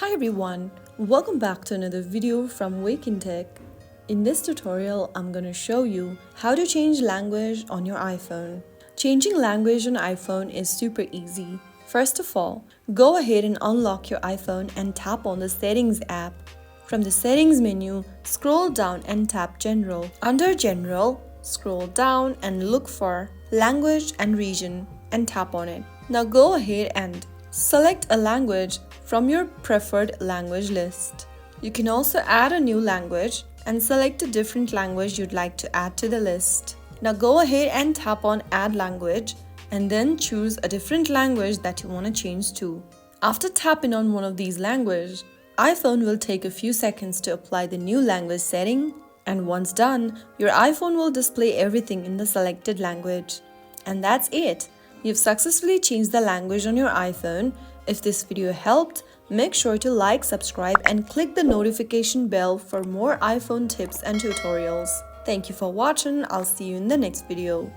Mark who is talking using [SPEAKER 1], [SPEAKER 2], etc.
[SPEAKER 1] Hi everyone, welcome back to another video from Wake&Tech. In this tutorial, I'm going to show you how to change language on your iPhone. Changing language on iPhone is super easy. First of all, go ahead and unlock your iPhone and tap on the Settings app. From the Settings menu, scroll down and tap General. Under General, scroll down and look for Language and Region and tap on it. Now go ahead and select a language from your preferred language list. You can also add a new language and select a different language you'd like to add to the list. Now go ahead and tap on Add Language and then choose a different language that you want to change to. After tapping on one of these languages, iPhone will take a few seconds to apply the new language setting, and once done, your iPhone will display everything in the selected language. And that's it! You've successfully changed the language on your iPhone. If this video helped, make sure to like, subscribe, and click the notification bell for more iPhone tips and tutorials. Thank you for watching. I'll see you in the next video.